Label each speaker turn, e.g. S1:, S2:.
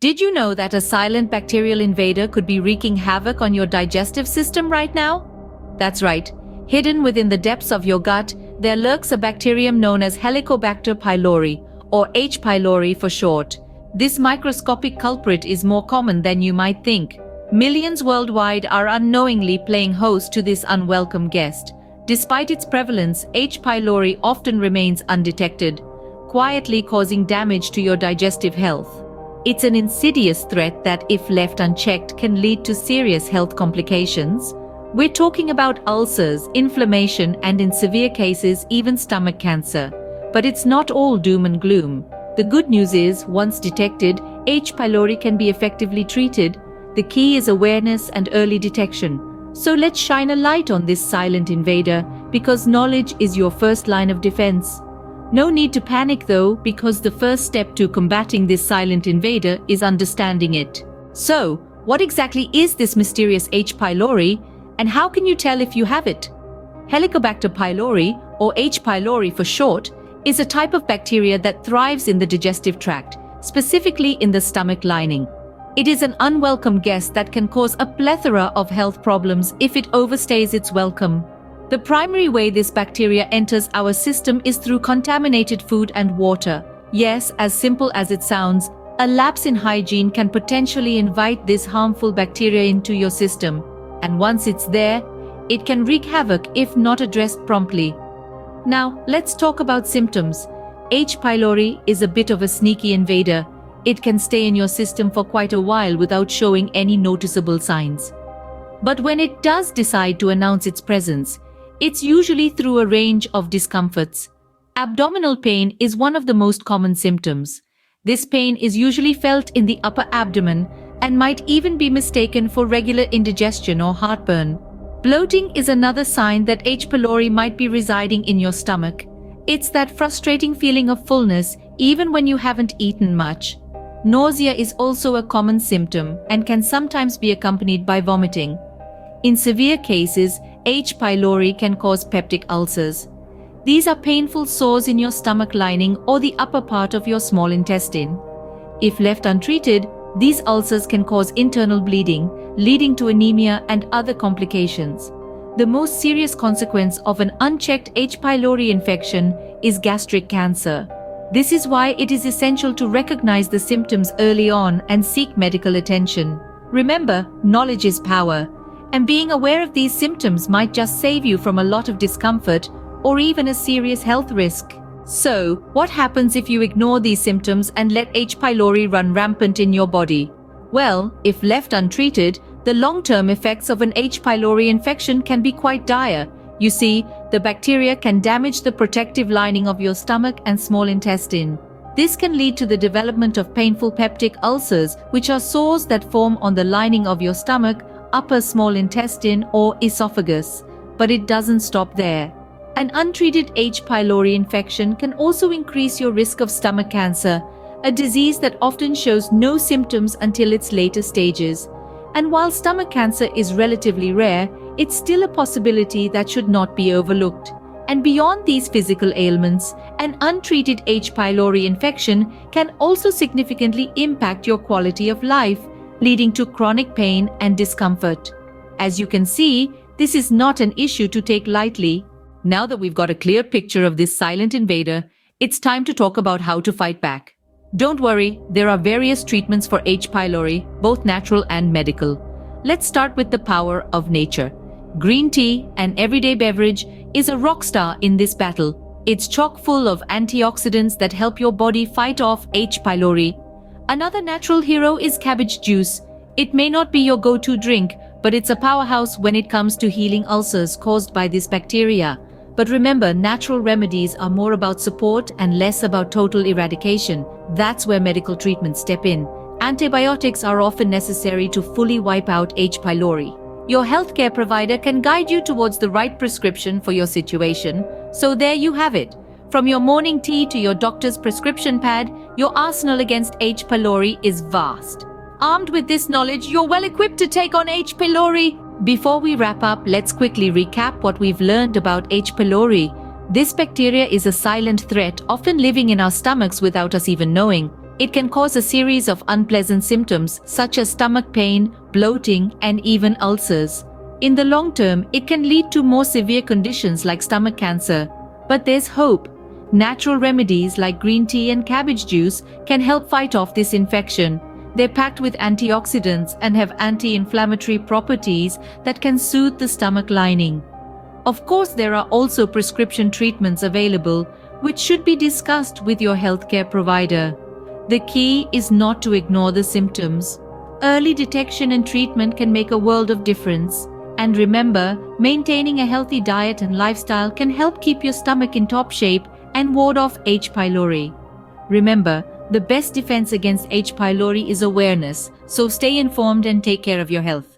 S1: Did you know that a silent bacterial invader could be wreaking havoc on your digestive system right now? That's right. Hidden within the depths of your gut, there lurks a bacterium known as Helicobacter pylori, or H. pylori for short. This microscopic culprit is more common than you might think. Millions worldwide are unknowingly playing host to this unwelcome guest. Despite its prevalence, H. pylori often remains undetected, quietly causing damage to your digestive health. It's an insidious threat that, if left unchecked, can lead to serious health complications. We're talking about ulcers, inflammation, and in severe cases, even stomach cancer. But it's not all doom and gloom. The good news is, once detected, H. pylori can be effectively treated. The key is awareness and early detection. So let's shine a light on this silent invader, because knowledge is your first line of defense. No need to panic though, because the first step to combating this silent invader is understanding it. So, what exactly is this mysterious H. pylori, and how can you tell if you have it? Helicobacter pylori, or H. pylori for short, is a type of bacteria that thrives in the digestive tract, specifically in the stomach lining. It is an unwelcome guest that can cause a plethora of health problems if it overstays its welcome. The primary way this bacteria enters our system is through contaminated food and water. Yes, as simple as it sounds, a lapse in hygiene can potentially invite this harmful bacteria into your system. And once it's there, it can wreak havoc if not addressed promptly. Now, let's talk about symptoms. H. pylori is a bit of a sneaky invader. It can stay in your system for quite a while without showing any noticeable signs. But when it does decide to announce its presence, it's usually through a range of discomforts. Abdominal pain is one of the most common symptoms. This pain is usually felt in the upper abdomen and might even be mistaken for regular indigestion or heartburn. Bloating is another sign that H. pylori might be residing in your stomach. It's that frustrating feeling of fullness even when you haven't eaten much. Nausea is also a common symptom and can sometimes be accompanied by vomiting. In severe cases, H. pylori can cause peptic ulcers. These are painful sores in your stomach lining or the upper part of your small intestine. If left untreated, these ulcers can cause internal bleeding, leading to anemia and other complications. The most serious consequence of an unchecked H. pylori infection is gastric cancer. This is why it is essential to recognize the symptoms early on and seek medical attention. Remember, knowledge is power, and being aware of these symptoms might just save you from a lot of discomfort or even a serious health risk. So, what happens if you ignore these symptoms and let H. pylori run rampant in your body? Well, if left untreated, the long-term effects of an H. pylori infection can be quite dire. You see, the bacteria can damage the protective lining of your stomach and small intestine. This can lead to the development of painful peptic ulcers, which are sores that form on the lining of your stomach, upper small intestine, or esophagus. But it doesn't stop there. An untreated H. pylori infection can also increase your risk of stomach cancer, a disease that often shows no symptoms until its later stages. And while stomach cancer is relatively rare, it's still a possibility that should not be overlooked. And beyond these physical ailments, an untreated H. pylori infection can also significantly impact your quality of life, leading to chronic pain and discomfort. As you can see, this is not an issue to take lightly. Now that we've got a clear picture of this silent invader, it's time to talk about how to fight back. Don't worry, there are various treatments for H. pylori, both natural and medical. Let's start with the power of nature. Green tea, an everyday beverage, is a rock star in this battle. It's chock full of antioxidants that help your body fight off H. pylori. Another natural hero is cabbage juice. It may not be your go-to drink, but it's a powerhouse when it comes to healing ulcers caused by this bacteria. But remember, natural remedies are more about support and less about total eradication. That's where medical treatments step in. Antibiotics are often necessary to fully wipe out H. pylori. Your healthcare provider can guide you towards the right prescription for your situation. So there you have it. From your morning tea to your doctor's prescription pad, your arsenal against H. pylori is vast. Armed with this knowledge, you're well equipped to take on H. pylori. Before we wrap up, let's quickly recap what we've learned about H. pylori. This bacteria is a silent threat, often living in our stomachs without us even knowing. It can cause a series of unpleasant symptoms such as stomach pain, bloating, and even ulcers. In the long term, it can lead to more severe conditions like stomach cancer. But there's hope. Natural remedies like green tea and cabbage juice can help fight off this infection. They're packed with antioxidants and have anti-inflammatory properties that can soothe the stomach lining. Of course, there are also prescription treatments available, which should be discussed with your healthcare provider. The key is not to ignore the symptoms. Early detection and treatment can make a world of difference. And remember, maintaining a healthy diet and lifestyle can help keep your stomach in top shape and ward off H. pylori. Remember, the best defense against H. pylori is awareness, so stay informed and take care of your health.